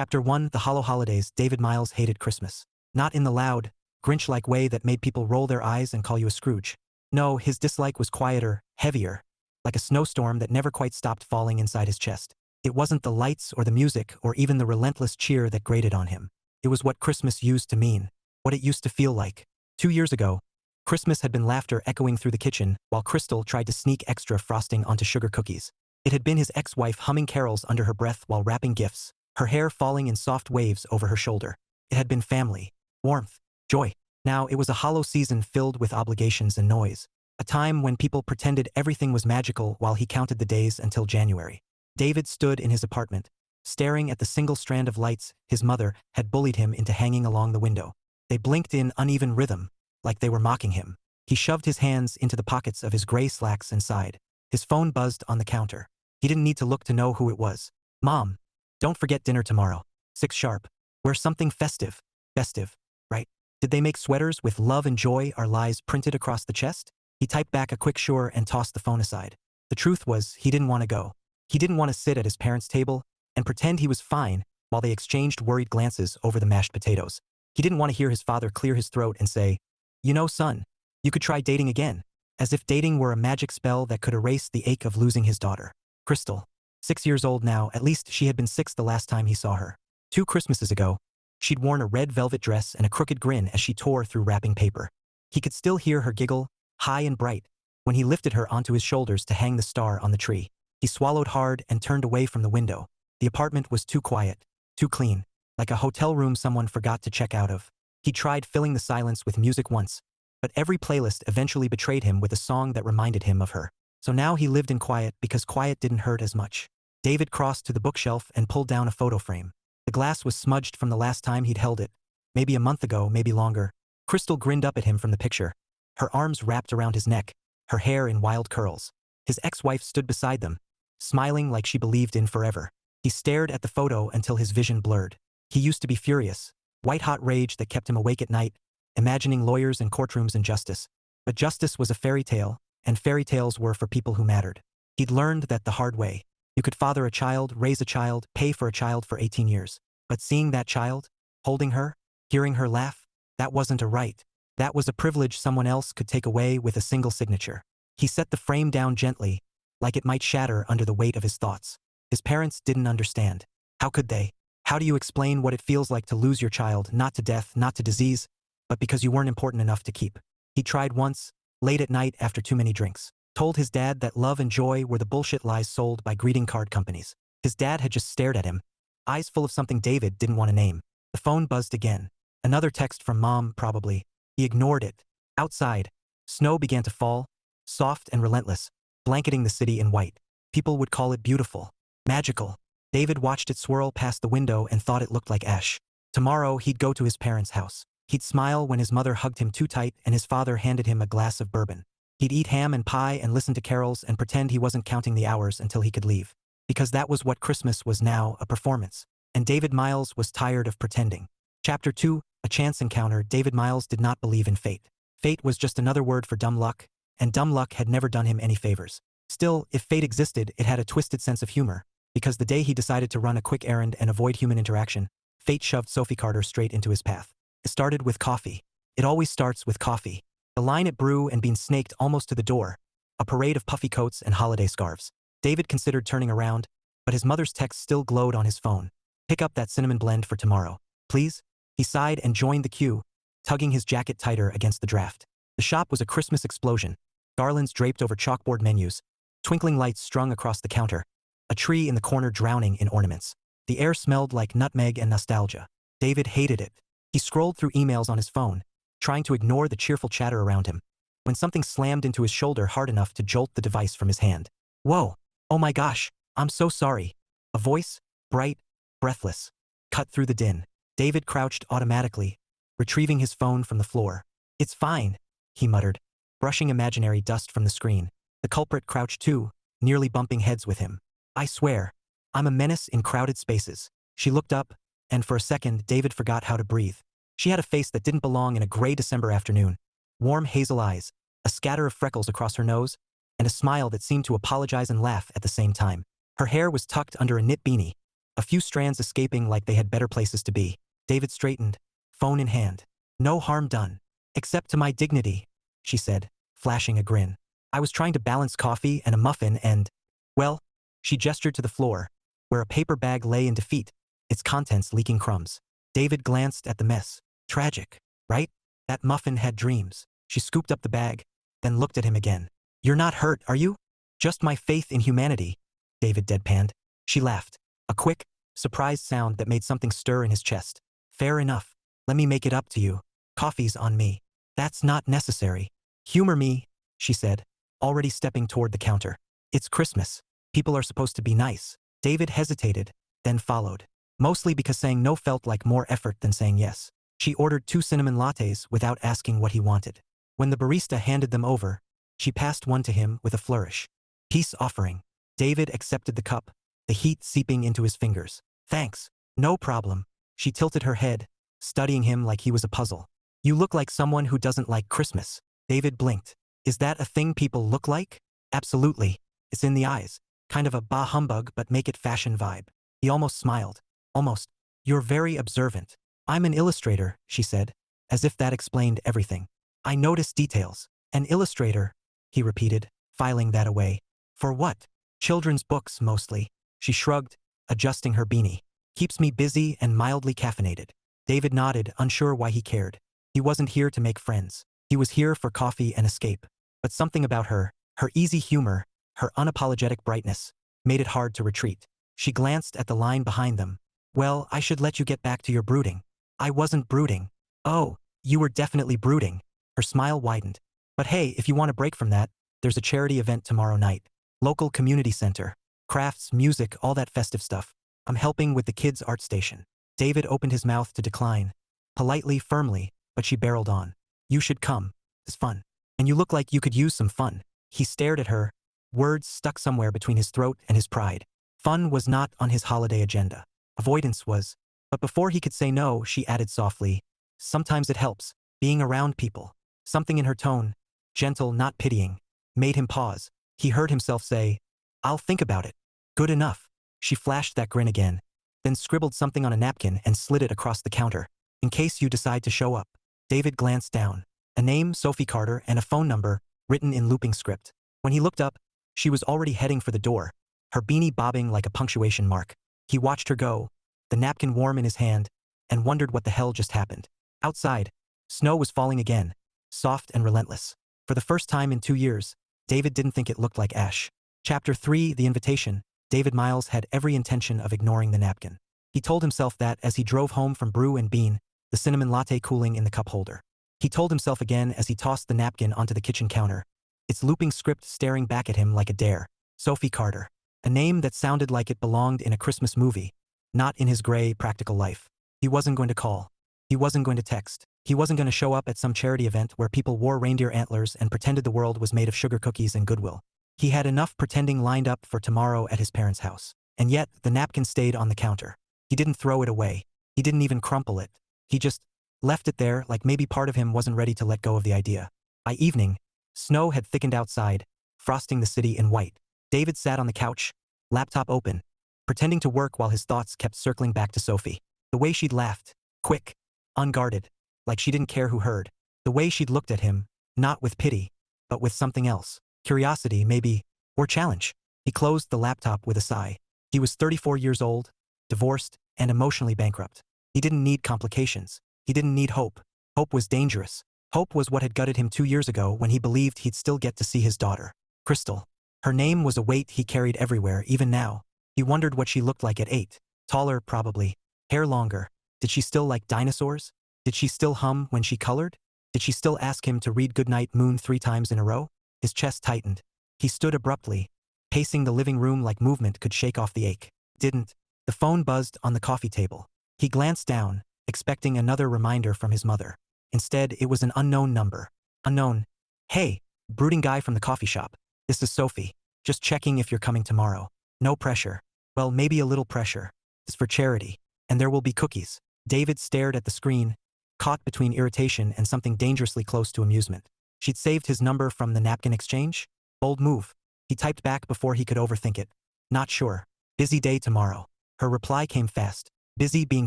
Chapter 1: The Hollow Holidays. David Miles hated Christmas. Not in the loud, Grinch-like way that made people roll their eyes and call you a Scrooge. No, his dislike was quieter, heavier, like a snowstorm that never quite stopped falling inside his chest. It wasn't the lights or the music or even the relentless cheer that grated on him. It was what Christmas used to mean, what it used to feel like. 2 years ago, Christmas had been laughter echoing through the kitchen while Crystal tried to sneak extra frosting onto sugar cookies. It had been his ex-wife humming carols under her breath while wrapping gifts, her hair falling in soft waves over her shoulder. It had been family, warmth, joy. Now it was a hollow season filled with obligations and noise. A time when people pretended everything was magical while he counted the days until January. David stood in his apartment, staring at the single strand of lights his mother had bullied him into hanging along the window. They blinked in uneven rhythm, like they were mocking him. He shoved his hands into the pockets of his gray slacks and sighed. His phone buzzed on the counter. He didn't need to look to know who it was. "Mom, don't forget dinner tomorrow. 6 sharp. Wear something festive. Festive, right? Did they make sweaters with love and joy our lies printed across the chest?" He typed back a quick sure and tossed the phone aside. The truth was, he didn't want to go. He didn't want to sit at his parents' table and pretend he was fine while they exchanged worried glances over the mashed potatoes. He didn't want to hear his father clear his throat and say, "You know, son, you could try dating again," as if dating were a magic spell that could erase the ache of losing his daughter. Crystal, 6 years old now, at least she had been 6 the last time he saw her. 2 Christmases ago, she'd worn a red velvet dress and a crooked grin as she tore through wrapping paper. He could still hear her giggle, high and bright, when he lifted her onto his shoulders to hang the star on the tree. He swallowed hard and turned away from the window. The apartment was too quiet, too clean, like a hotel room someone forgot to check out of. He tried filling the silence with music once, but every playlist eventually betrayed him with a song that reminded him of her. So now he lived in quiet because quiet didn't hurt as much. David crossed to the bookshelf and pulled down a photo frame. The glass was smudged from the last time he'd held it, maybe a month ago, maybe longer. Crystal grinned up at him from the picture, her arms wrapped around his neck, her hair in wild curls. His ex-wife stood beside them, smiling like she believed in forever. He stared at the photo until his vision blurred. He used to be furious, white-hot rage that kept him awake at night, imagining lawyers and courtrooms and justice. But justice was a fairy tale, and fairy tales were for people who mattered. He'd learned that the hard way. You could father a child, raise a child, pay for a child for 18 years. But seeing that child, holding her, hearing her laugh, that wasn't a right. That was a privilege someone else could take away with a single signature. He set the frame down gently, like it might shatter under the weight of his thoughts. His parents didn't understand. How could they? How do you explain what it feels like to lose your child, not to death, not to disease, but because you weren't important enough to keep? He tried once, late at night after too many drinks. Told his dad that love and joy were the bullshit lies sold by greeting card companies. His dad had just stared at him, eyes full of something David didn't want to name. The phone buzzed again. Another text from Mom, probably. He ignored it. Outside, snow began to fall, soft and relentless, blanketing the city in white. People would call it beautiful, magical. David watched it swirl past the window and thought it looked like ash. Tomorrow he'd go to his parents' house. He'd smile when his mother hugged him too tight and his father handed him a glass of bourbon. He'd eat ham and pie and listen to carols and pretend he wasn't counting the hours until he could leave. Because that was what Christmas was now, a performance. And David Miles was tired of pretending. Chapter 2: A Chance Encounter. David Miles did not believe in fate. Fate was just another word for dumb luck, and dumb luck had never done him any favors. Still, if fate existed, it had a twisted sense of humor, because the day he decided to run a quick errand and avoid human interaction, fate shoved Sophie Carter straight into his path. It started with coffee. It always starts with coffee. The line at Brew and being snaked almost to the door, a parade of puffy coats and holiday scarves. David considered turning around, but his mother's text still glowed on his phone. "Pick up that cinnamon blend for tomorrow, please?" He sighed and joined the queue, tugging his jacket tighter against the draft. The shop was a Christmas explosion. Garlands draped over chalkboard menus, twinkling lights strung across the counter, a tree in the corner drowning in ornaments. The air smelled like nutmeg and nostalgia. David hated it. He scrolled through emails on his phone, trying to ignore the cheerful chatter around him, when something slammed into his shoulder hard enough to jolt the device from his hand. "Whoa! Oh my gosh! I'm so sorry!" A voice, bright, breathless, cut through the din. David crouched automatically, retrieving his phone from the floor. "It's fine," he muttered, brushing imaginary dust from the screen. The culprit crouched too, nearly bumping heads with him. "I swear, I'm a menace in crowded spaces." She looked up, and for a second David forgot how to breathe. She had a face that didn't belong in a gray December afternoon. Warm hazel eyes, a scatter of freckles across her nose, and a smile that seemed to apologize and laugh at the same time. Her hair was tucked under a knit beanie, a few strands escaping like they had better places to be. David straightened, phone in hand. No harm done. Except to my dignity, she said, flashing a grin. I was trying to balance coffee and a muffin and, well, she gestured to the floor, where a paper bag lay in defeat, its contents leaking crumbs. David glanced at the mess. Tragic, right? That muffin had dreams. She scooped up the bag, then looked at him again. You're not hurt, are you? Just my faith in humanity, David deadpanned. She laughed, a quick, surprised sound that made something stir in his chest. Fair enough. Let me make it up to you. Coffee's on me. That's not necessary. Humor me, she said, already stepping toward the counter. It's Christmas. People are supposed to be nice. David hesitated, then followed. Mostly because saying no felt like more effort than saying yes. She ordered 2 cinnamon lattes without asking what he wanted. When the barista handed them over, she passed one to him with a flourish. Peace offering. David accepted the cup, the heat seeping into his fingers. Thanks. No problem. She tilted her head, studying him like he was a puzzle. You look like someone who doesn't like Christmas. David blinked. Is that a thing people look like? Absolutely. It's in the eyes. Kind of a bah humbug but make it fashion vibe. He almost smiled. Almost. You're very observant. I'm an illustrator, she said, as if that explained everything. I notice details. An illustrator, he repeated, filing that away. For what? Children's books, mostly. She shrugged, adjusting her beanie. Keeps me busy and mildly caffeinated. David nodded, unsure why he cared. He wasn't here to make friends. He was here for coffee and escape. But something about her easy humor, her unapologetic brightness, made it hard to retreat. She glanced at the line behind them. Well, I should let you get back to your brooding. I wasn't brooding. Oh, you were definitely brooding. Her smile widened. But hey, if you want a break from that, there's a charity event tomorrow night. Local community center. Crafts, music, all that festive stuff. I'm helping with the kids' art station. David opened his mouth to decline. Politely, firmly, but she barreled on. You should come. It's fun. And you look like you could use some fun. He stared at her, words stuck somewhere between his throat and his pride. Fun was not on his holiday agenda. Avoidance was. But before he could say no, she added softly, sometimes it helps, being around people. Something in her tone, gentle, not pitying, made him pause. He heard himself say, I'll think about it. Good enough. She flashed that grin again, then scribbled something on a napkin and slid it across the counter. In case you decide to show up. David glanced down. A name, Sophie Carter, and a phone number, written in looping script. When he looked up, she was already heading for the door, her beanie bobbing like a punctuation mark. He watched her go, the napkin warm in his hand, and wondered what the hell just happened. Outside, snow was falling again, soft and relentless. For the first time in 2 years, David didn't think it looked like ash. Chapter 3, The Invitation. David Miles had every intention of ignoring the napkin. He told himself that as he drove home from Brew and Bean, the cinnamon latte cooling in the cup holder. He told himself again as he tossed the napkin onto the kitchen counter, its looping script staring back at him like a dare. Sophie Carter. A name that sounded like it belonged in a Christmas movie, not in his gray, practical life. He wasn't going to call. He wasn't going to text. He wasn't going to show up at some charity event where people wore reindeer antlers and pretended the world was made of sugar cookies and goodwill. He had enough pretending lined up for tomorrow at his parents' house. And yet, the napkin stayed on the counter. He didn't throw it away. He didn't even crumple it. He just left it there like maybe part of him wasn't ready to let go of the idea. By evening, snow had thickened outside, frosting the city in white. David sat on the couch, laptop open, pretending to work while his thoughts kept circling back to Sophie. The way she'd laughed, quick, unguarded, like she didn't care who heard. The way she'd looked at him, not with pity, but with something else. Curiosity, maybe, or challenge. He closed the laptop with a sigh. He was 34 years old, divorced, and emotionally bankrupt. He didn't need complications. He didn't need hope. Hope was dangerous. Hope was what had gutted him 2 years ago when he believed he'd still get to see his daughter. Crystal. Her name was a weight he carried everywhere, even now. He wondered what she looked like at 8. Taller, probably. Hair longer. Did she still like dinosaurs? Did she still hum when she colored? Did she still ask him to read Goodnight Moon 3 times in a row? His chest tightened. He stood abruptly, pacing the living room like movement could shake off the ache. Didn't. The phone buzzed on the coffee table. He glanced down, expecting another reminder from his mother. Instead, it was an unknown number. Unknown. Hey, brooding guy from the coffee shop. This is Sophie. Just checking if you're coming tomorrow. No pressure. Well, maybe a little pressure. It's for charity. And there will be cookies. David stared at the screen, caught between irritation and something dangerously close to amusement. She'd saved his number from the napkin exchange? Bold move. He typed back before he could overthink it. Not sure. Busy day tomorrow. Her reply came fast. Busy being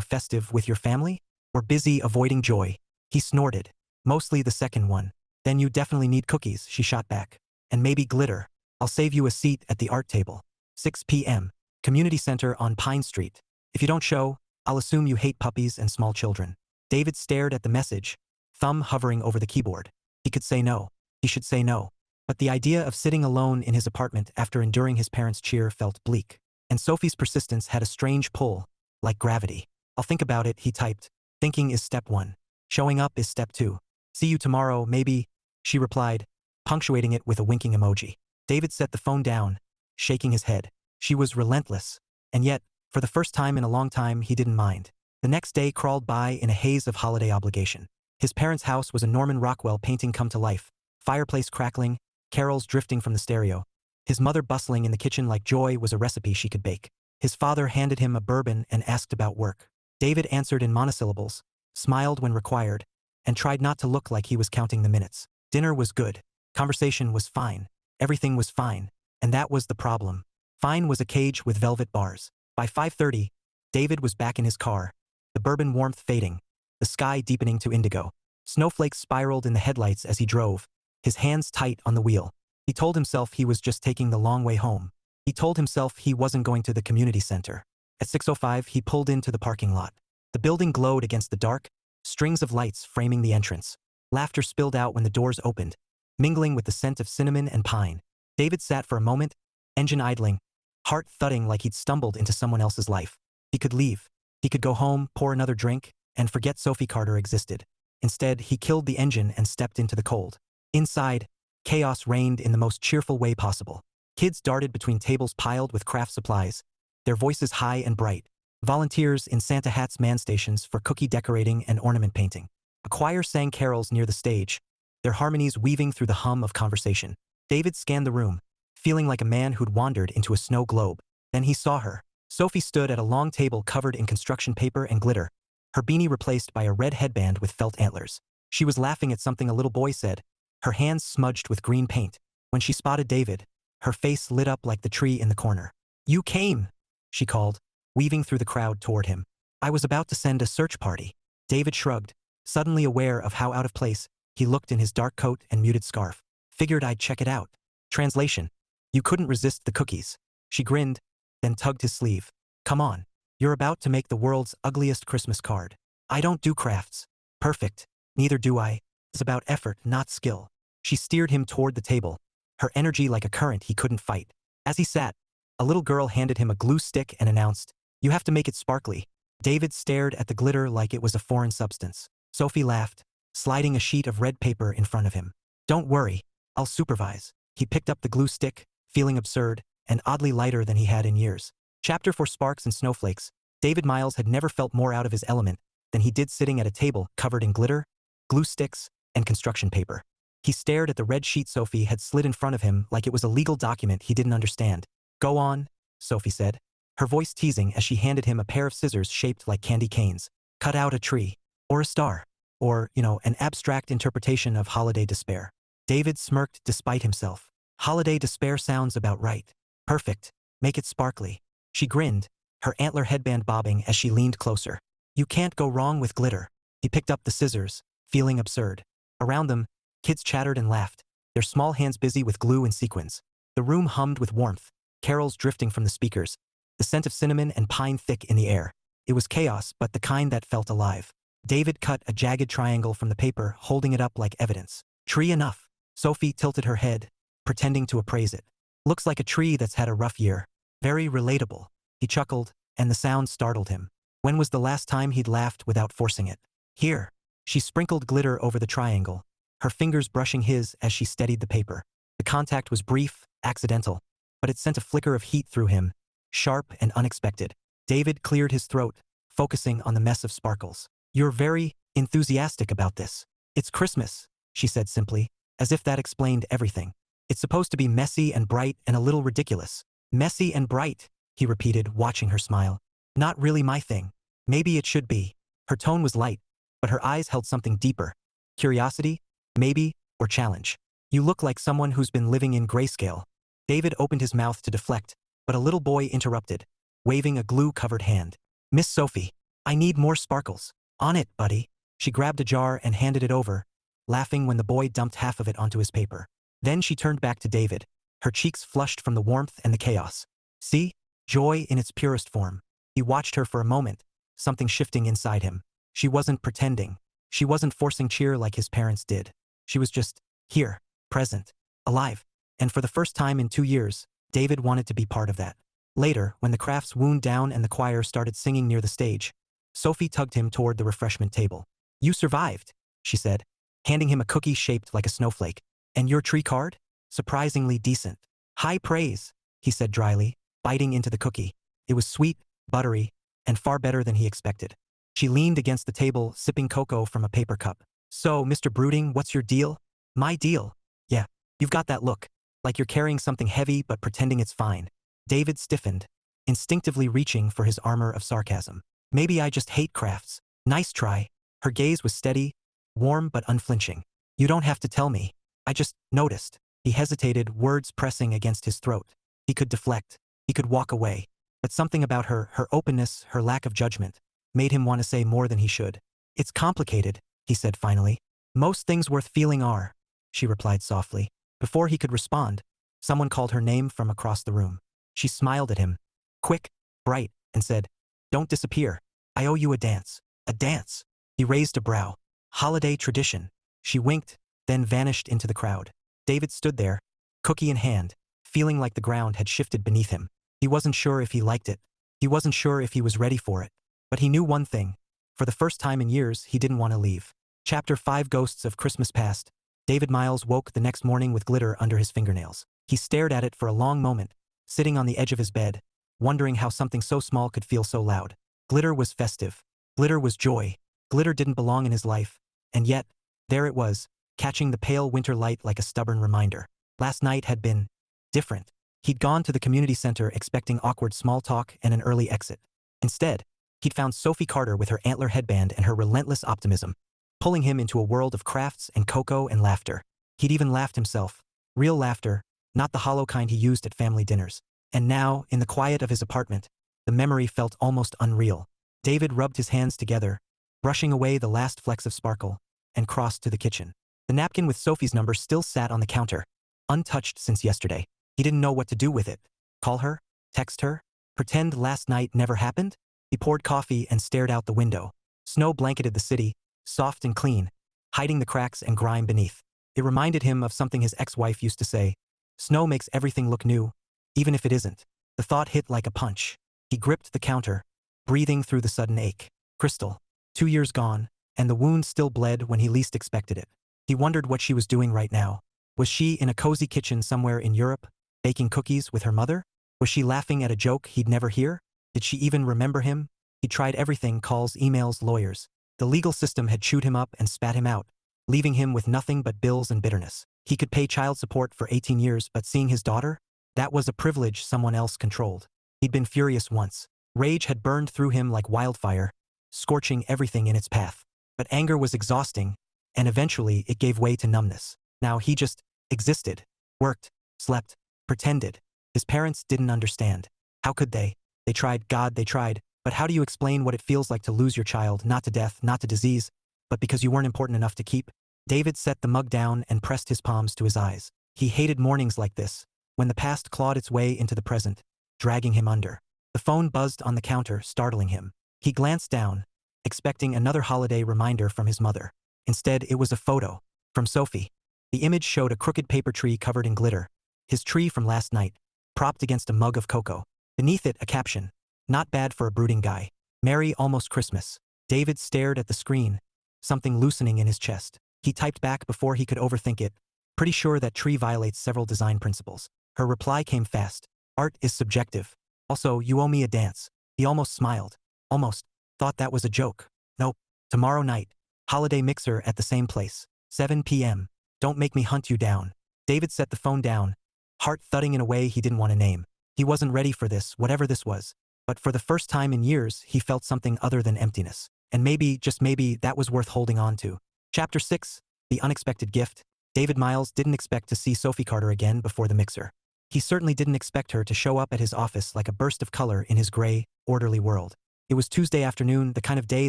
festive with your family? Or busy avoiding joy? He snorted. Mostly the second one. Then you definitely need cookies, she shot back. And maybe glitter. I'll save you a seat at the art table. 6 p.m. Community Center on Pine Street. If you don't show, I'll assume you hate puppies and small children. David stared at the message, thumb hovering over the keyboard. He could say no. He should say no. But the idea of sitting alone in his apartment after enduring his parents' cheer felt bleak. And Sophie's persistence had a strange pull, like gravity. I'll think about it, he typed. Thinking is step 1. Showing up is step 2. See you tomorrow, maybe, she replied, punctuating it with a winking emoji. David set the phone down, shaking his head. She was relentless. And yet, for the first time in a long time, he didn't mind. The next day crawled by in a haze of holiday obligation. His parents' house was a Norman Rockwell painting come to life, fireplace crackling, carols drifting from the stereo. His mother bustling in the kitchen like joy was a recipe she could bake. His father handed him a bourbon and asked about work. David answered in monosyllables, smiled when required, and tried not to look like he was counting the minutes. Dinner was good. Conversation was fine. Everything was fine. And that was the problem. Fine was a cage with velvet bars. By 5:30, David was back in his car, the bourbon warmth fading, the sky deepening to indigo. Snowflakes spiraled in the headlights as he drove, his hands tight on the wheel. He told himself he was just taking the long way home. He told himself he wasn't going to the community center. At 6:05, he pulled into the parking lot. The building glowed against the dark, strings of lights framing the entrance. Laughter spilled out when the doors opened, mingling with the scent of cinnamon and pine. David sat for a moment, engine idling, heart thudding like he'd stumbled into someone else's life. He could leave. He could go home, pour another drink, and forget Sophie Carter existed. Instead, he killed the engine and stepped into the cold. Inside, chaos reigned in the most cheerful way possible. Kids darted between tables piled with craft supplies, their voices high and bright. Volunteers in Santa hats man stations for cookie decorating and ornament painting. A choir sang carols near the stage, their harmonies weaving through the hum of conversation. David scanned the room, feeling like a man who'd wandered into a snow globe. Then he saw her. Sophie stood at a long table covered in construction paper and glitter, her beanie replaced by a red headband with felt antlers. She was laughing at something a little boy said, her hands smudged with green paint. When she spotted David, her face lit up like the tree in the corner. You came, she called, weaving through the crowd toward him. I was about to send a search party. David shrugged, suddenly aware of how out of place he looked in his dark coat and muted scarf. Figured I'd check it out. Translation. You couldn't resist the cookies. She grinned, then tugged his sleeve. Come on. You're about to make the world's ugliest Christmas card. I don't do crafts. Perfect. Neither do I. It's about effort, not skill. She steered him toward the table, her energy like a current he couldn't fight. As he sat, a little girl handed him a glue stick and announced, you have to make it sparkly. David stared at the glitter like it was a foreign substance. Sophie laughed, sliding a sheet of red paper in front of him. Don't worry. I'll supervise. He picked up the glue stick, feeling absurd, and oddly lighter than he had in years. Chapter 4 Sparks and Snowflakes. David Miles had never felt more out of his element than he did sitting at a table covered in glitter, glue sticks, and construction paper. He stared at the red sheet Sophie had slid in front of him like it was a legal document he didn't understand. Go on, Sophie said, her voice teasing as she handed him a pair of scissors shaped like candy canes. Cut out a tree. Or a star. Or, an abstract interpretation of holiday despair. David smirked despite himself. Holiday despair sounds about right. Perfect. Make it sparkly. She grinned, her antler headband bobbing as she leaned closer. You can't go wrong with glitter. He picked up the scissors, feeling absurd. Around them, kids chattered and laughed, their small hands busy with glue and sequins. The room hummed with warmth, carols drifting from the speakers, the scent of cinnamon and pine thick in the air. It was chaos, but the kind that felt alive. David cut a jagged triangle from the paper, holding it up like evidence. Tree enough. Sophie tilted her head, pretending to appraise it. Looks like a tree that's had a rough year. Very relatable. He chuckled, and the sound startled him. When was the last time he'd laughed without forcing it? Here. She sprinkled glitter over the triangle, her fingers brushing his as she steadied the paper. The contact was brief, accidental, but it sent a flicker of heat through him, sharp and unexpected. David cleared his throat, focusing on the mess of sparkles. You're very enthusiastic about this. It's Christmas, she said simply, as if that explained everything. It's supposed to be messy and bright and a little ridiculous. Messy and bright, he repeated, watching her smile. Not really my thing. Maybe it should be. Her tone was light, but her eyes held something deeper. Curiosity, maybe, or challenge. You look like someone who's been living in grayscale. David opened his mouth to deflect, but a little boy interrupted. waving a glue-covered hand. "Miss Sophie, I need more sparkles." "On it, buddy." She grabbed a jar and handed it over, laughing when the boy dumped half of it onto his paper. Then she turned back to David, her cheeks flushed from the warmth and the chaos. "See? Joy in its purest form." He watched her for a moment, something shifting inside him. She wasn't pretending. She wasn't forcing cheer like his parents did. She was just here, present, alive. And for the first time in 2 years, David wanted to be part of that. Later, when the crafts wound down and the choir started singing near the stage, Sophie tugged him toward the refreshment table. "You survived," she said, handing him a cookie shaped like a snowflake. "And your tree card? Surprisingly decent." "High praise," he said dryly, biting into the cookie. It was sweet, buttery, and far better than he expected. She leaned against the table, sipping cocoa from a paper cup. "So, Mr. Brooding, what's your deal?" "My deal? Yeah, you've got that look. Like you're carrying something heavy but pretending it's fine." David stiffened, instinctively reaching for his armor of sarcasm. "Maybe I just hate crafts." "Nice try." Her gaze was steady, warm but unflinching. "You don't have to tell me. I just noticed." He hesitated, words pressing against his throat. He could deflect. He could walk away. But something about her openness, her lack of judgment, made him want to say more than he should. "It's complicated," he said finally. "Most things worth feeling are," she replied softly. Before he could respond, someone called her name from across the room. She smiled at him, quick, bright, and said, "Don't disappear. I owe you a dance." "A dance?" He raised a brow. "Holiday tradition." She winked, then vanished into the crowd. David stood there, cookie in hand, feeling like the ground had shifted beneath him. He wasn't sure if he liked it. He wasn't sure if he was ready for it. But he knew one thing. For the first time in years, he didn't want to leave. Chapter 5 Ghosts of Christmas Past. David Miles woke the next morning with glitter under his fingernails. He stared at it for a long moment, sitting on the edge of his bed, wondering how something so small could feel so loud. Glitter was festive. Glitter was joy. Glitter didn't belong in his life. And yet, there it was, catching the pale winter light like a stubborn reminder. Last night had been different. He'd gone to the community center expecting awkward small talk and an early exit. Instead, he'd found Sophie Carter with her antler headband and her relentless optimism, pulling him into a world of crafts and cocoa and laughter. He'd even laughed himself. Real laughter, not the hollow kind he used at family dinners. And now, in the quiet of his apartment, the memory felt almost unreal. David rubbed his hands together, brushing away the last flecks of sparkle, and crossed to the kitchen. The napkin with Sophie's number still sat on the counter, untouched since yesterday. He didn't know what to do with it. Call her? Text her? Pretend last night never happened? He poured coffee and stared out the window. Snow blanketed the city, soft and clean, hiding the cracks and grime beneath. It reminded him of something his ex-wife used to say. "Snow makes everything look new, even if it isn't." The thought hit like a punch. He gripped the counter, breathing through the sudden ache. Crystal. 2 years gone, and the wound still bled when he least expected it. He wondered what she was doing right now. Was she in a cozy kitchen somewhere in Europe, baking cookies with her mother? Was she laughing at a joke he'd never hear? Did she even remember him? He tried everything: calls, emails, lawyers. The legal system had chewed him up and spat him out, leaving him with nothing but bills and bitterness. He could pay child support for 18 years, but seeing his daughter? That was a privilege someone else controlled. He'd been furious once. Rage had burned through him like wildfire, scorching everything in its path. But anger was exhausting, and eventually it gave way to numbness. Now he just existed, worked, slept, pretended. His parents didn't understand. How could they? They tried, God, they tried, but how do you explain what it feels like to lose your child, not to death, not to disease, but because you weren't important enough to keep? David set the mug down and pressed his palms to his eyes. He hated mornings like this, when the past clawed its way into the present, dragging him under. The phone buzzed on the counter, startling him. He glanced down, expecting another holiday reminder from his mother. Instead, it was a photo from Sophie. The image showed a crooked paper tree covered in glitter, his tree from last night, propped against a mug of cocoa. Beneath it, a caption, "Not bad for a brooding guy. Merry almost Christmas." David stared at the screen, something loosening in his chest. He typed back before he could overthink it, "Pretty sure that tree violates several design principles." Her reply came fast. "Art is subjective. Also, you owe me a dance." He almost smiled. Almost. Thought that was a joke. "Nope. Tomorrow night. Holiday mixer at the same place. 7 p.m. Don't make me hunt you down." David set the phone down, heart thudding in a way he didn't want to name. He wasn't ready for this, whatever this was. But for the first time in years, he felt something other than emptiness. And maybe, just maybe, that was worth holding on to. Chapter 6. The Unexpected Gift. David Miles didn't expect to see Sophie Carter again before the mixer. He certainly didn't expect her to show up at his office like a burst of color in his gray, orderly world. It was Tuesday afternoon, the kind of day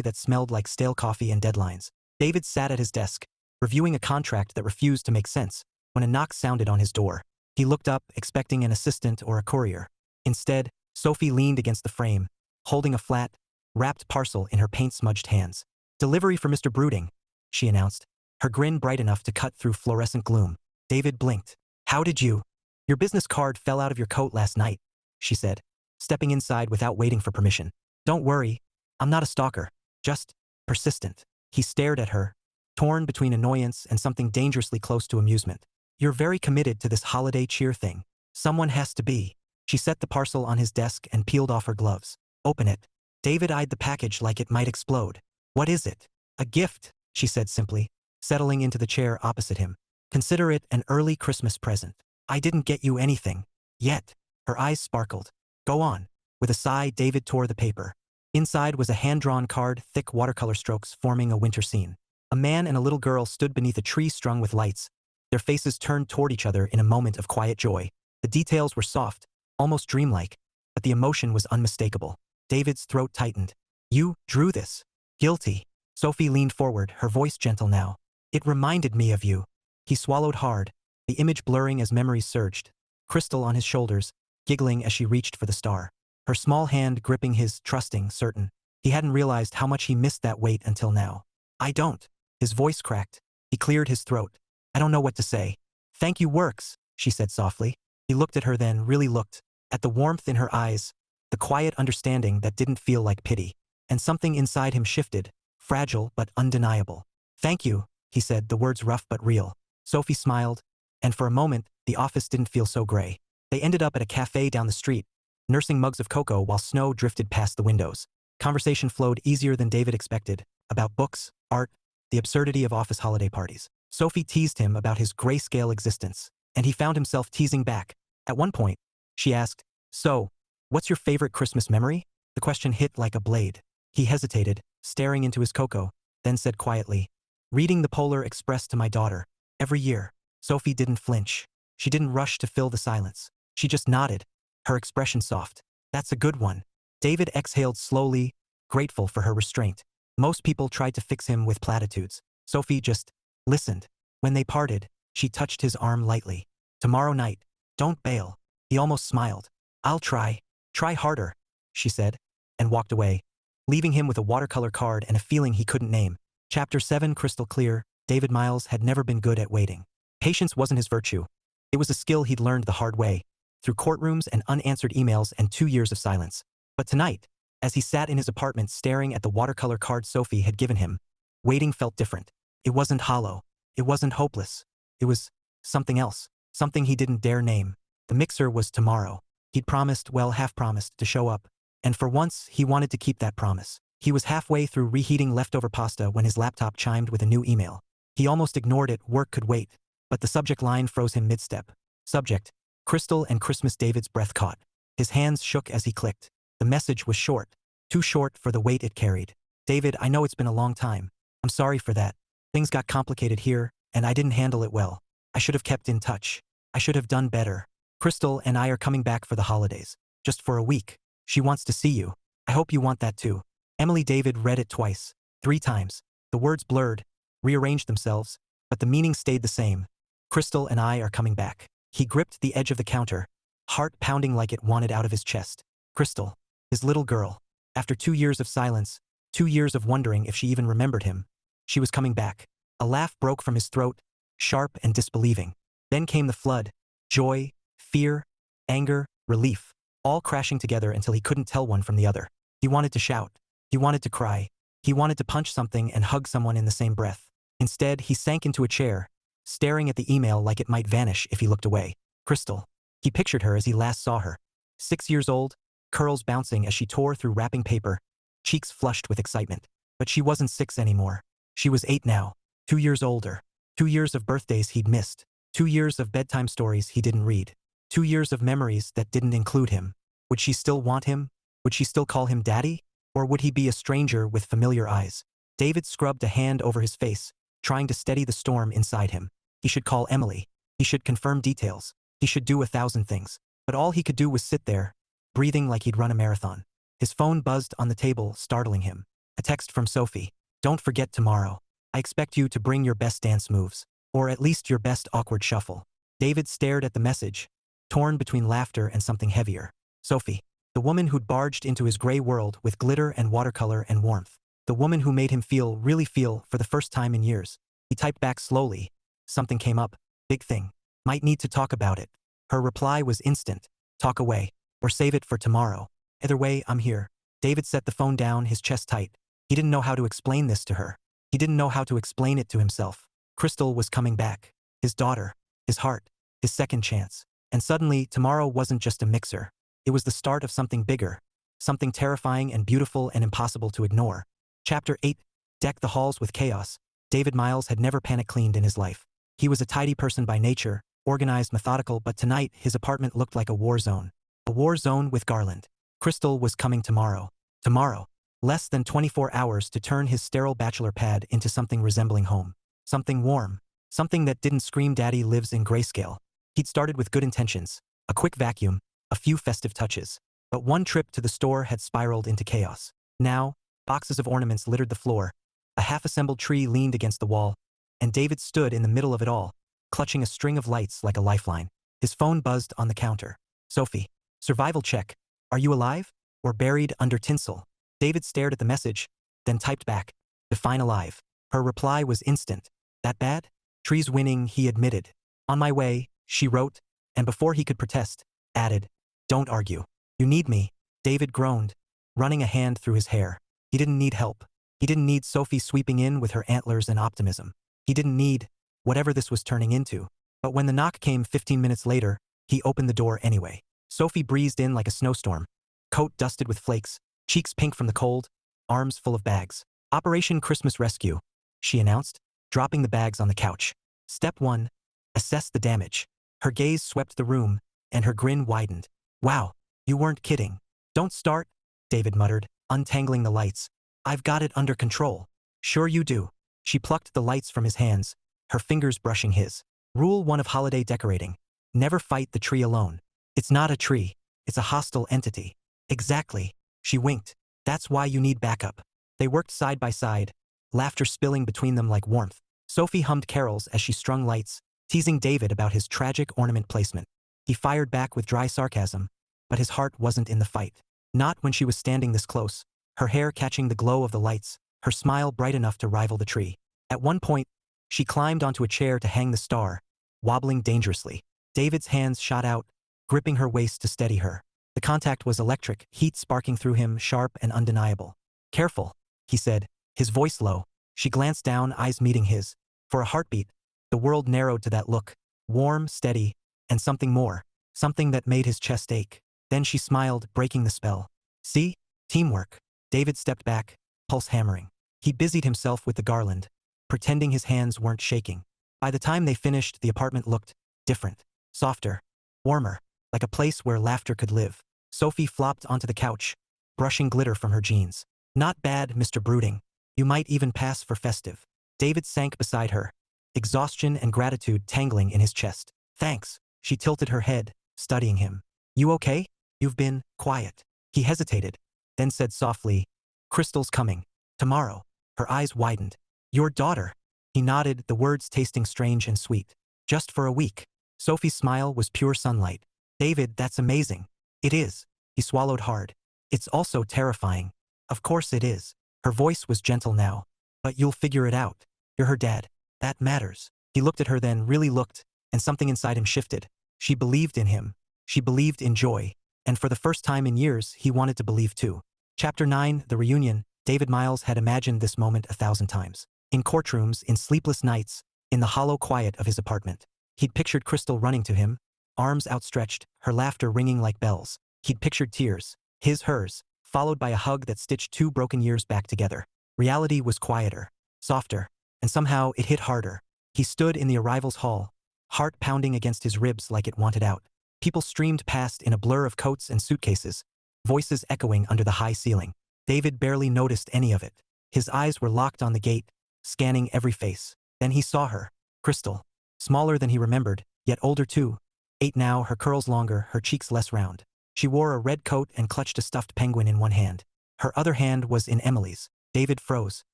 that smelled like stale coffee and deadlines. David sat at his desk, reviewing a contract that refused to make sense, when a knock sounded on his door. He looked up, expecting an assistant or a courier. Instead, Sophie leaned against the frame, holding a flat, wrapped parcel in her paint-smudged hands. "Delivery for Mr. Brooding," she announced, her grin bright enough to cut through fluorescent gloom. David blinked. "How did you? Your business card fell out of your coat last night," she said, stepping inside without waiting for permission. "Don't worry, I'm not a stalker, just persistent." He stared at her, torn between annoyance and something dangerously close to amusement. "You're very committed to this holiday cheer thing. Someone has to be." She set the parcel on his desk and peeled off her gloves. "Open it." David eyed the package like it might explode. "What is it?" "A gift," she said simply, settling into the chair opposite him. "Consider it an early Christmas present. I didn't get you anything. Yet." Her eyes sparkled. "Go on." With a sigh, David tore the paper. Inside was a hand-drawn card, thick watercolor strokes forming a winter scene. A man and a little girl stood beneath a tree strung with lights, their faces turned toward each other in a moment of quiet joy. The details were soft, almost dreamlike, but the emotion was unmistakable. David's throat tightened. "You drew this?" "Guilty." Sophie leaned forward, her voice gentle now. "It reminded me of you." He swallowed hard, the image blurring as memories surged. Crystal on his shoulders, giggling as she reached for the star. Her small hand gripping his, trusting, certain. He hadn't realized how much he missed that weight until now. "I don't." His voice cracked. He cleared his throat. "I don't know what to say." "Thank you works," she said softly. He looked at her, then really looked. At the warmth in her eyes, the quiet understanding that didn't feel like pity. And something inside him shifted, fragile but undeniable. "Thank you," he said, the words rough but real. Sophie smiled, and for a moment, the office didn't feel so gray. They ended up at a cafe down the street, nursing mugs of cocoa while snow drifted past the windows. Conversation flowed easier than David expected, about books, art, the absurdity of office holiday parties. Sophie teased him about his grayscale existence, and he found himself teasing back. At one point, she asked, "So, what's your favorite Christmas memory?" The question hit like a blade. He hesitated, staring into his cocoa, then said quietly, "Reading the Polar Express to my daughter. Every year." Sophie didn't flinch. She didn't rush to fill the silence. She just nodded, her expression soft. "That's a good one." David exhaled slowly, grateful for her restraint. Most people tried to fix him with platitudes. Sophie just listened. When they parted, she touched his arm lightly. "Tomorrow night, don't bail." He almost smiled. "I'll try. Try harder," she said, and walked away, leaving him with a watercolor card and a feeling he couldn't name. Chapter 7 crystal clear. David Miles had never been good at waiting. Patience wasn't his virtue. It was a skill he'd learned the hard way, through courtrooms and unanswered emails and 2 years of silence. But tonight, as he sat in his apartment staring at the watercolor card Sophie had given him, waiting felt different. It wasn't hollow. It wasn't hopeless. It was something else, something he didn't dare name. The mixer was tomorrow. He'd promised, well, half-promised, to show up. And for once, he wanted to keep that promise. He was halfway through reheating leftover pasta when his laptop chimed with a new email. He almost ignored it, work could wait. But the subject line froze him mid-step. Subject: Crystal and Christmas. David's breath caught. His hands shook as he clicked. The message was short. Too short for the weight it carried. "David, I know it's been a long time. I'm sorry for that. Things got complicated here, and I didn't handle it well. I should have kept in touch. I should have done better. Crystal and I are coming back for the holidays. Just for a week. She wants to see you. I hope you want that too." Emily. David read it twice, 3 times. The words blurred, rearranged themselves, but the meaning stayed the same. "Crystal and I are coming back." He gripped the edge of the counter, heart pounding like it wanted out of his chest. Crystal, his little girl. After 2 years of silence, 2 years of wondering if she even remembered him, she was coming back. A laugh broke from his throat, sharp and disbelieving. Then came the flood. Joy, fear, anger, relief, all crashing together until he couldn't tell one from the other. He wanted to shout. He wanted to cry. He wanted to punch something and hug someone in the same breath. Instead, he sank into a chair, staring at the email like it might vanish if he looked away. Crystal. He pictured her as he last saw her. 6 years old, curls bouncing as she tore through wrapping paper, cheeks flushed with excitement. But she wasn't 6 anymore. She was 8 now, 2 years older. 2 years of birthdays he'd missed. 2 years of bedtime stories he didn't read. 2 years of memories that didn't include him. Would she still want him? Would she still call him daddy? Or would he be a stranger with familiar eyes? David scrubbed a hand over his face, trying to steady the storm inside him. He should call Emily. He should confirm details. He should do 1,000 things. But all he could do was sit there, breathing like he'd run a marathon. His phone buzzed on the table, startling him. A text from Sophie. Don't forget tomorrow. I expect you to bring your best dance moves. Or at least your best awkward shuffle. David stared at the message, torn between laughter and something heavier. Sophie. The woman who'd barged into his gray world with glitter and watercolor and warmth. The woman who made him really feel, for the first time in years. He typed back slowly. Something came up. Big thing. Might need to talk about it. Her reply was instant. Talk away. Or save it for tomorrow. Either way, I'm here. David set the phone down, his chest tight. He didn't know how to explain this to her. He didn't know how to explain it to himself. Crystal was coming back. His daughter. His heart. His second chance. And suddenly, tomorrow wasn't just a mixer. It was the start of something bigger. Something terrifying and beautiful and impossible to ignore. Chapter 8. Deck the halls with chaos. David Miles had never panic cleaned in his life. He was a tidy person by nature, organized, methodical, but tonight his apartment looked like a war zone. A war zone with Garland. Crystal was coming tomorrow. Tomorrow. Less than 24 hours to turn his sterile bachelor pad into something resembling home. Something warm. Something that didn't scream daddy lives in grayscale. He'd started with good intentions. A quick vacuum. A few festive touches. But one trip to the store had spiraled into chaos. Now, boxes of ornaments littered the floor. A half-assembled tree leaned against the wall. And David stood in the middle of it all, clutching a string of lights like a lifeline. His phone buzzed on the counter. Sophie. Survival check. Are you alive? Or buried under tinsel? David stared at the message, then typed back. Define alive. Her reply was instant. That bad? Tree's winning, he admitted. On my way, she wrote, and before he could protest, added. Don't argue. You need me. David groaned, running a hand through his hair. He didn't need help. He didn't need Sophie sweeping in with her antlers and optimism. He didn't need whatever this was turning into. But when the knock came 15 minutes later, he opened the door anyway. Sophie breezed in like a snowstorm. Coat dusted with flakes, cheeks pink from the cold, arms full of bags. Operation Christmas Rescue, she announced, dropping the bags on the couch. Step 1. Assess the damage. Her gaze swept the room, and her grin widened. Wow, you weren't kidding. Don't start, David muttered, untangling the lights. I've got it under control. Sure you do. She plucked the lights from his hands, her fingers brushing his. Rule 1 of holiday decorating. Never fight the tree alone. It's not a tree. It's a hostile entity. Exactly. She winked. That's why you need backup. They worked side by side, laughter spilling between them like warmth. Sophie hummed carols as she strung lights, teasing David about his tragic ornament placement. He fired back with dry sarcasm, but his heart wasn't in the fight. Not when she was standing this close, her hair catching the glow of the lights, her smile bright enough to rival the tree. At one point, she climbed onto a chair to hang the star, wobbling dangerously. David's hands shot out, gripping her waist to steady her. The contact was electric, heat sparking through him, sharp and undeniable. Careful, he said, his voice low. She glanced down, eyes meeting his. For a heartbeat, the world narrowed to that look, warm, steady, and something more, something that made his chest ache. Then she smiled, breaking the spell. See? Teamwork. David stepped back, pulse hammering. He busied himself with the garland, pretending his hands weren't shaking. By the time they finished, the apartment looked different, softer, warmer, like a place where laughter could live. Sophie flopped onto the couch, brushing glitter from her jeans. Not bad, Mr. Brooding. You might even pass for festive. David sank beside her, exhaustion and gratitude tangling in his chest. Thanks. She tilted her head, studying him. You okay? You've been quiet. He hesitated, then said softly, Crystal's coming. Tomorrow. Her eyes widened. Your daughter. He nodded, the words tasting strange and sweet. Just for a week. Sophie's smile was pure sunlight. David, that's amazing. It is. He swallowed hard. It's also terrifying. Of course it is. Her voice was gentle now. But you'll figure it out. You're her dad. That matters. He looked at her, then really looked, and something inside him shifted. She believed in him. She believed in joy. And for the first time in years, he wanted to believe too. Chapter 9, The Reunion. David Miles had imagined this moment 1,000 times. In courtrooms, in sleepless nights, in the hollow quiet of his apartment. He'd pictured Crystal running to him, arms outstretched, her laughter ringing like bells. He'd pictured tears, hers, followed by a hug that stitched 2 broken years back together. Reality was quieter, softer, and somehow it hit harder. He stood in the arrivals hall, heart pounding against his ribs like it wanted out. People streamed past in a blur of coats and suitcases, voices echoing under the high ceiling. David barely noticed any of it. His eyes were locked on the gate, scanning every face. Then he saw her, Crystal. Smaller than he remembered, yet older too. 8 now, her curls longer, her cheeks less round. She wore a red coat and clutched a stuffed penguin in one hand. Her other hand was in Emily's. David froze.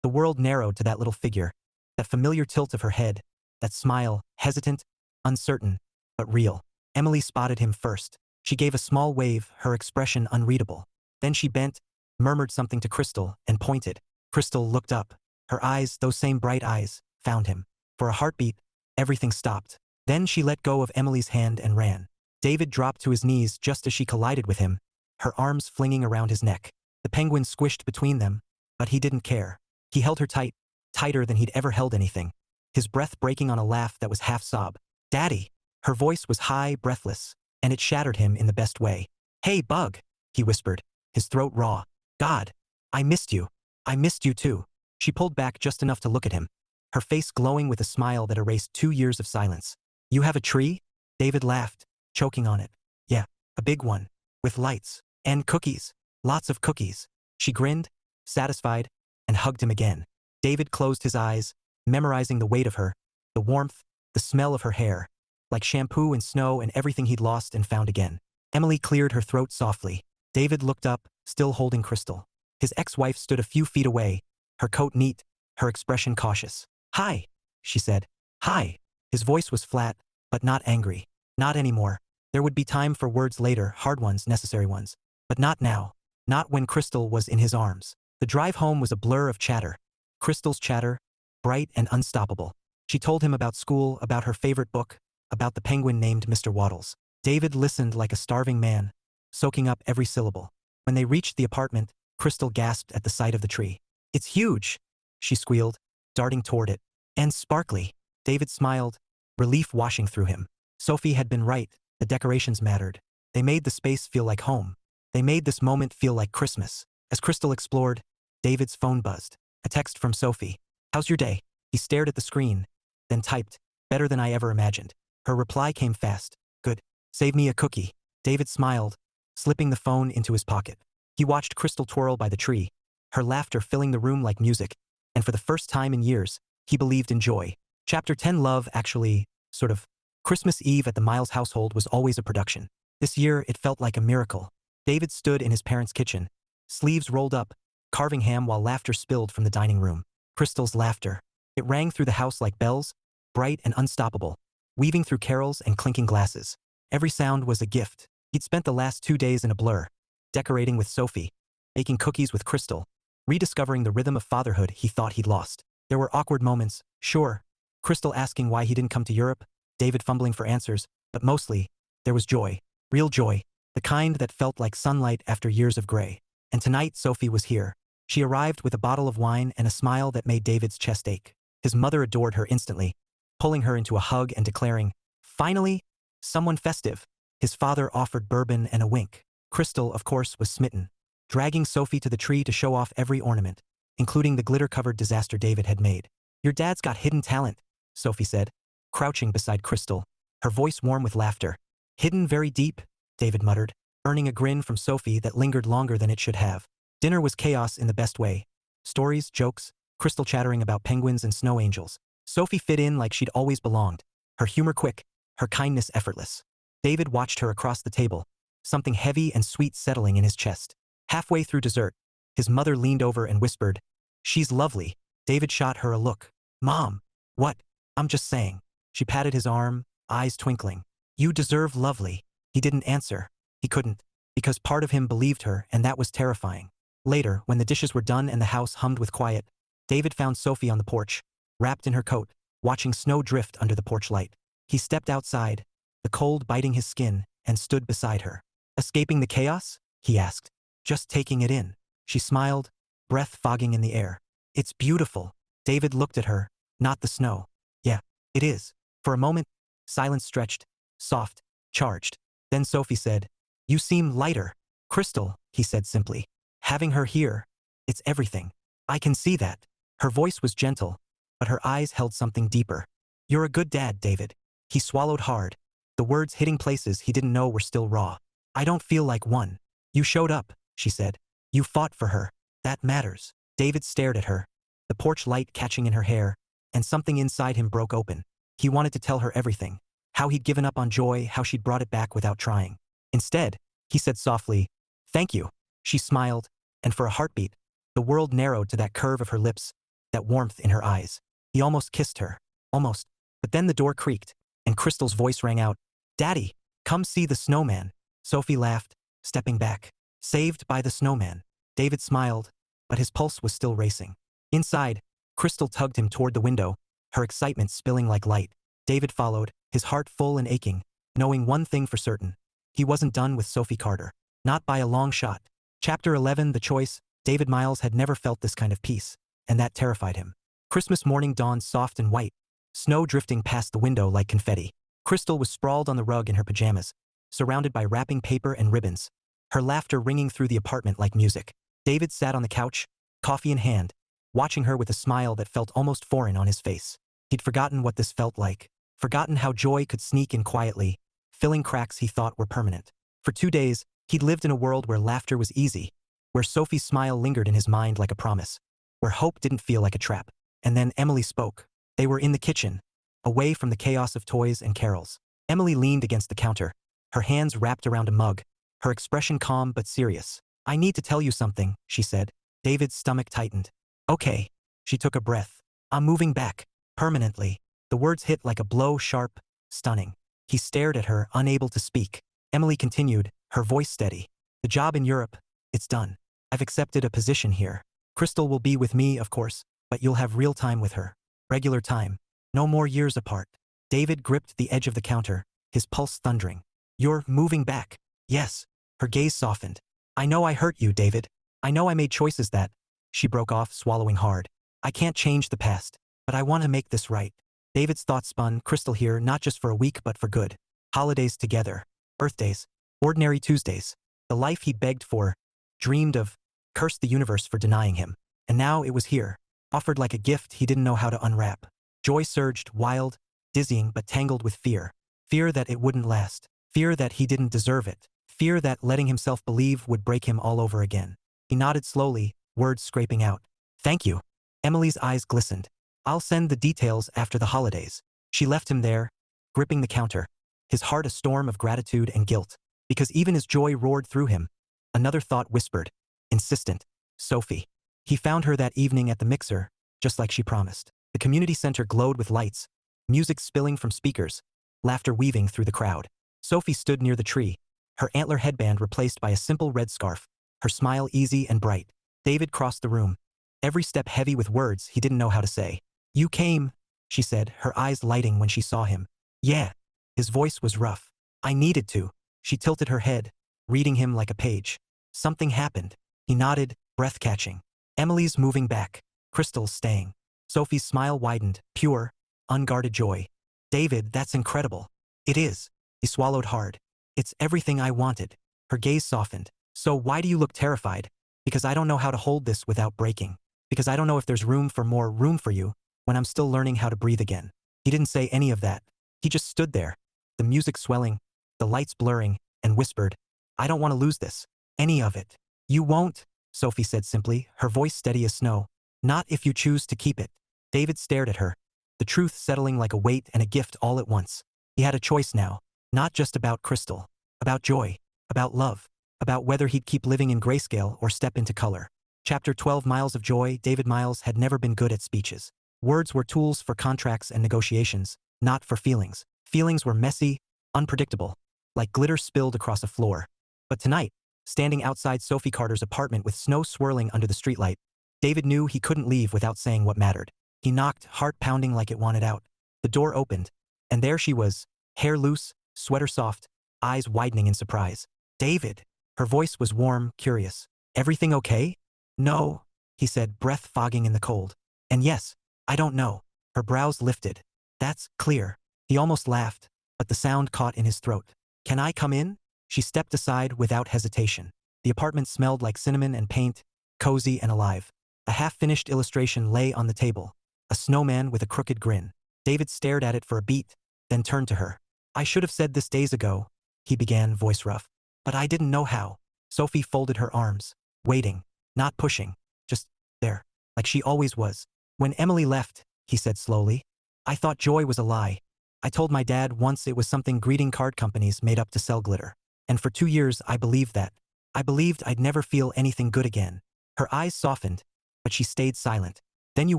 The world narrowed to that little figure. That familiar tilt of her head. That smile, hesitant, uncertain, but real. Emily spotted him first. She gave a small wave, her expression unreadable. Then she bent, murmured something to Crystal, and pointed. Crystal looked up. Her eyes, those same bright eyes, found him. For a heartbeat, everything stopped. Then she let go of Emily's hand and ran. David dropped to his knees just as she collided with him, her arms flinging around his neck. The penguin squished between them, but he didn't care. He held her tight, tighter than he'd ever held anything. His breath breaking on a laugh that was half sob. "Daddy!" Her voice was high, breathless, and it shattered him in the best way. "Hey, Bug!" he whispered, his throat raw. "God! I missed you. I missed you too." She pulled back just enough to look at him, her face glowing with a smile that erased 2 years of silence. "You have a tree?" David laughed, choking on it. "Yeah, a big one, with lights, and cookies, lots of cookies." She grinned, satisfied, and hugged him again. David closed his eyes, memorizing the weight of her, the warmth, the smell of her hair, like shampoo and snow and everything he'd lost and found again. Emily cleared her throat softly. David looked up, still holding Crystal. His ex-wife stood a few feet away, her coat neat, her expression cautious. "Hi," she said. "Hi." His voice was flat, but not angry. Not anymore. There would be time for words later, hard ones, necessary ones. But not now. Not when Crystal was in his arms. The drive home was a blur of chatter. Crystal's chatter, bright and unstoppable. She told him about school, about her favorite book, about the penguin named Mr. Waddles. David listened like a starving man, soaking up every syllable. When they reached the apartment, Crystal gasped at the sight of the tree. "It's huge," she squealed, darting toward it. "And sparkly." David smiled, relief washing through him. Sophie had been right. The decorations mattered. They made the space feel like home. They made this moment feel like Christmas. As Crystal explored, David's phone buzzed. A text from Sophie. "How's your day?" He stared at the screen, then typed, "Better than I ever imagined." Her reply came fast. "Good. Save me a cookie." David smiled, slipping the phone into his pocket. He watched Crystal twirl by the tree, her laughter filling the room like music, and for the first time in years, he believed in joy. Chapter 10 Love actually, sort of. Christmas Eve at the Miles household was always a production. This year, it felt like a miracle. David stood in his parents' kitchen, sleeves rolled up, carving ham while laughter spilled from the dining room. Crystal's laughter. It rang through the house like bells, bright and unstoppable, weaving through carols and clinking glasses. Every sound was a gift. He'd spent the last 2 days in a blur, decorating with Sophie, baking cookies with Crystal, rediscovering the rhythm of fatherhood he thought he'd lost. There were awkward moments, sure. Crystal asking why he didn't come to Europe, David fumbling for answers, but mostly, there was joy. Real joy. The kind that felt like sunlight after years of gray. And tonight, Sophie was here. She arrived with a bottle of wine and a smile that made David's chest ache. His mother adored her instantly, pulling her into a hug and declaring, "Finally, someone festive." His father offered bourbon and a wink. Crystal, of course, was smitten, dragging Sophie to the tree to show off every ornament, including the glitter-covered disaster David had made. "Your dad's got hidden talent," Sophie said, crouching beside Crystal, her voice warm with laughter. "Hidden very deep," David muttered, earning a grin from Sophie that lingered longer than it should have. Dinner was chaos in the best way. Stories, jokes, Crystal chattering about penguins and snow angels. Sophie fit in like she'd always belonged, her humor quick, her kindness effortless. David watched her across the table, something heavy and sweet settling in his chest. Halfway through dessert, his mother leaned over and whispered, "She's lovely." David shot her a look. "Mom, what? I'm just saying." She patted his arm, eyes twinkling. "You deserve lovely." He didn't answer. He couldn't, because part of him believed her, and that was terrifying. Later, when the dishes were done and the house hummed with quiet, David found Sophie on the porch, wrapped in her coat, watching snow drift under the porch light. He stepped outside, the cold biting his skin, and stood beside her. "Escaping the chaos?" he asked. "Just taking it in." She smiled, breath fogging in the air. "It's beautiful." David looked at her, not the snow. "Yeah, it is." For a moment, silence stretched, soft, charged. Then Sophie said, "You seem lighter." "Crystal," he said simply. "Having her here, it's everything. I can see that." Her voice was gentle, but her eyes held something deeper. "You're a good dad, David." He swallowed hard, the words hitting places he didn't know were still raw. "I don't feel like one." "You showed up," she said. "You fought for her. That matters." David stared at her, the porch light catching in her hair, and something inside him broke open. He wanted to tell her everything. how he'd given up on joy, how she'd brought it back without trying. Instead, he said softly, "Thank you." She smiled, and for a heartbeat, the world narrowed to that curve of her lips, that warmth in her eyes. He almost kissed her. Almost. But then the door creaked, and Crystal's voice rang out, "Daddy, come see the snowman." Sophie laughed, stepping back. Saved by the snowman. David smiled, but his pulse was still racing. Inside, Crystal tugged him toward the window, her excitement spilling like light. David followed, his heart full and aching, knowing one thing for certain. He wasn't done with Sophie Carter. Not by a long shot. Chapter 11, The Choice. David Miles had never felt this kind of peace, and that terrified him. Christmas morning dawned soft and white, snow drifting past the window like confetti. Crystal was sprawled on the rug in her pajamas, surrounded by wrapping paper and ribbons, her laughter ringing through the apartment like music. David sat on the couch, coffee in hand, watching her with a smile that felt almost foreign on his face. He'd forgotten what this felt like, forgotten how joy could sneak in quietly, filling cracks he thought were permanent. For 2 days, he'd lived in a world where laughter was easy, where Sophie's smile lingered in his mind like a promise, where hope didn't feel like a trap. And then Emily spoke. They were in the kitchen, away from the chaos of toys and carols. Emily leaned against the counter, her hands wrapped around a mug, her expression calm but serious. "I need to tell you something," she said. David's stomach tightened. "Okay." She took a breath. "I'm moving back. Permanently." The words hit like a blow, sharp, stunning. He stared at her, unable to speak. Emily continued, her voice steady. "The job in Europe, it's done. I've accepted a position here. Crystal will be with me, of course, but you'll have real time with her. Regular time. No more years apart." David gripped the edge of the counter, his pulse thundering. "You're moving back." "Yes." Her gaze softened. "I know I hurt you, David. I know I made choices that—" She broke off, swallowing hard. "I can't change the past, but I want to make this right." David's thoughts spun, Crystal here, not just for a week but for good. Holidays together. Birthdays. Ordinary Tuesdays. The life he begged for, dreamed of, cursed the universe for denying him. And now it was here, offered like a gift he didn't know how to unwrap. Joy surged, wild, dizzying but tangled with fear. Fear that it wouldn't last. Fear that he didn't deserve it. Fear that letting himself believe would break him all over again. He nodded slowly, words scraping out. "Thank you." Emily's eyes glistened. "I'll send the details after the holidays." She left him there, gripping the counter, his heart a storm of gratitude and guilt. Because even as joy roared through him, another thought whispered, insistent, "Sophie." He found her that evening at the mixer, just like she promised. The community center glowed with lights, music spilling from speakers, laughter weaving through the crowd. Sophie stood near the tree, her antler headband replaced by a simple red scarf, her smile easy and bright. David crossed the room, every step heavy with words he didn't know how to say. "You came," she said, her eyes lighting when she saw him. "Yeah." His voice was rough. "I needed to." She tilted her head, reading him like a page. "Something happened." He nodded, breath catching. "Emily's moving back. Crystal's staying." Sophie's smile widened, pure, unguarded joy. "David, that's incredible." "It is." He swallowed hard. "It's everything I wanted." Her gaze softened. "So why do you look terrified?" "Because I don't know how to hold this without breaking. Because I don't know if there's room for you, when I'm still learning how to breathe again." He didn't say any of that. He just stood there, the music swelling, the lights blurring, and whispered, "I don't want to lose this. Any of it." "You won't," Sophie said simply, her voice steady as snow. "Not if you choose to keep it." David stared at her, the truth settling like a weight and a gift all at once. He had a choice now, not just about Crystal, about joy, about love, about whether he'd keep living in grayscale or step into color. Chapter 12, Miles of Joy. David Miles had never been good at speeches. Words were tools for contracts and negotiations, not for feelings. Feelings were messy, unpredictable, like glitter spilled across a floor. But tonight, standing outside Sophie Carter's apartment with snow swirling under the streetlight, David knew he couldn't leave without saying what mattered. He knocked, heart pounding like it wanted out. The door opened, and there she was, hair loose, sweater soft, eyes widening in surprise. "David." Her voice was warm, curious. "Everything okay?" "No," he said, breath fogging in the cold. "And yes, I don't know." Her brows lifted. "That's clear." He almost laughed, but the sound caught in his throat. "Can I come in?" She stepped aside without hesitation. The apartment smelled like cinnamon and paint, cozy and alive. A half-finished illustration lay on the table, a snowman with a crooked grin. David stared at it for a beat, then turned to her. "I should have said this days ago," he began, voice rough. "But I didn't know how." Sophie folded her arms, waiting, not pushing, just there, like she always was. "When Emily left," he said slowly, "I thought joy was a lie. I told my dad once it was something greeting card companies made up to sell glitter. And for 2 years I believed that. I believed I'd never feel anything good again. Her eyes softened, but she stayed silent. Then you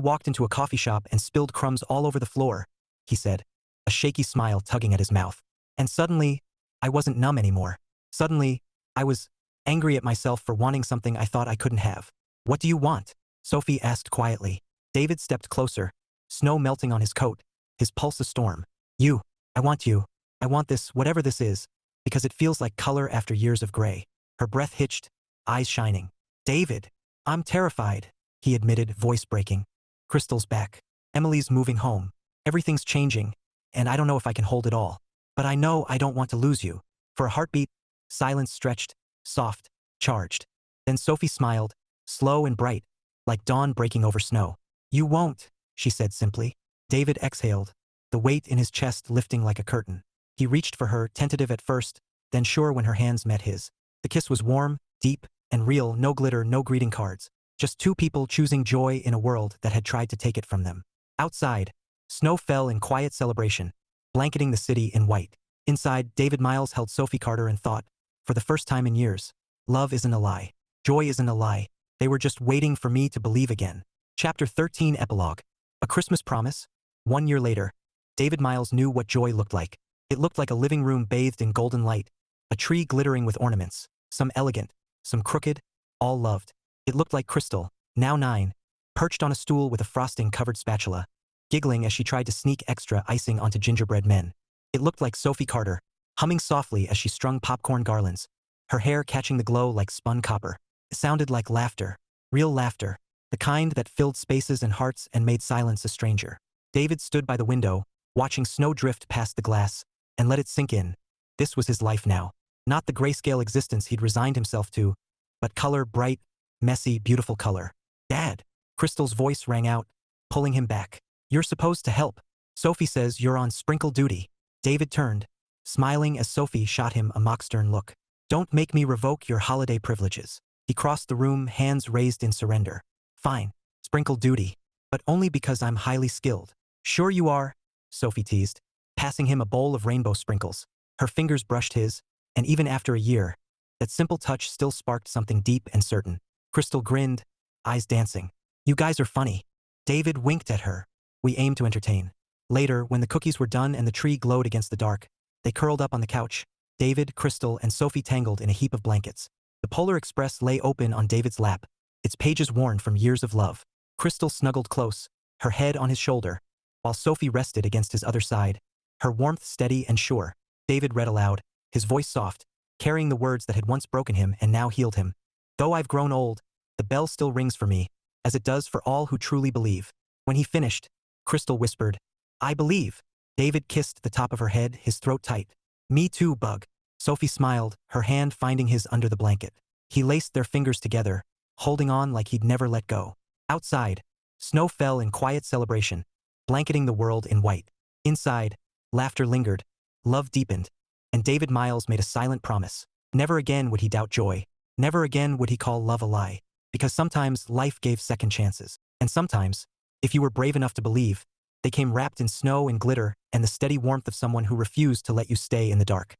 walked into a coffee shop and spilled crumbs all over the floor, he said, a shaky smile tugging at his mouth. And suddenly, I wasn't numb anymore. Suddenly, I was angry at myself for wanting something I thought I couldn't have. What do you want? Sophie asked quietly. David stepped closer, snow melting on his coat, his pulse a storm. You. I want you. I want this, whatever this is, because it feels like color after years of gray. Her breath hitched, eyes shining. David. I'm terrified, he admitted, voice breaking. Crystal's back. Emily's moving home. Everything's changing, and I don't know if I can hold it all. But I know I don't want to lose you. For a heartbeat, silence stretched, soft, charged. Then Sophie smiled, slow and bright, like dawn breaking over snow. You won't, she said simply. David exhaled, the weight in his chest lifting like a curtain. He reached for her, tentative at first, then sure when her hands met his. The kiss was warm, deep, and real, no glitter, no greeting cards. Just two people choosing joy in a world that had tried to take it from them. Outside, snow fell in quiet celebration, blanketing the city in white. Inside, David Miles held Sophie Carter and thought, for the first time in years, love isn't a lie. Joy isn't a lie. They were just waiting for me to believe again. Chapter 13 Epilogue. A Christmas Promise. 1 year later, David Miles knew what joy looked like. It looked like a living room bathed in golden light, a tree glittering with ornaments, some elegant, some crooked, all loved. It looked like Crystal, now 9, perched on a stool with a frosting-covered spatula, giggling as she tried to sneak extra icing onto gingerbread men. It looked like Sophie Carter, humming softly as she strung popcorn garlands, her hair catching the glow like spun copper. It sounded like laughter, real laughter, the kind that filled spaces and hearts and made silence a stranger. David stood by the window, watching snow drift past the glass, and let it sink in. This was his life now. Not the grayscale existence he'd resigned himself to, but color, bright, messy, beautiful color. Dad! Crystal's voice rang out, pulling him back. You're supposed to help. Sophie says you're on sprinkle duty. David turned, smiling as Sophie shot him a mock-stern look. Don't make me revoke your holiday privileges. He crossed the room, hands raised in surrender. Fine, sprinkle duty, but only because I'm highly skilled. Sure you are, Sophie teased, passing him a bowl of rainbow sprinkles. Her fingers brushed his, and even after a year, that simple touch still sparked something deep and certain. Crystal grinned, eyes dancing. You guys are funny. David winked at her. We aim to entertain. Later, when the cookies were done and the tree glowed against the dark, they curled up on the couch, David, Crystal, and Sophie tangled in a heap of blankets. The Polar Express lay open on David's lap, its pages worn from years of love. Crystal snuggled close, her head on his shoulder, while Sophie rested against his other side, her warmth steady and sure. David read aloud, his voice soft, carrying the words that had once broken him and now healed him. Though I've grown old, the bell still rings for me, as it does for all who truly believe. When he finished, Crystal whispered, I believe. David kissed the top of her head, his throat tight. Me too, Bug. Sophie smiled, her hand finding his under the blanket. He laced their fingers together, holding on like he'd never let go. Outside, snow fell in quiet celebration, blanketing the world in white. Inside, laughter lingered, love deepened, and David Miles made a silent promise. Never again would he doubt joy. Never again would he call love a lie. Because sometimes life gave second chances. And sometimes, if you were brave enough to believe, they came wrapped in snow and glitter and the steady warmth of someone who refused to let you stay in the dark.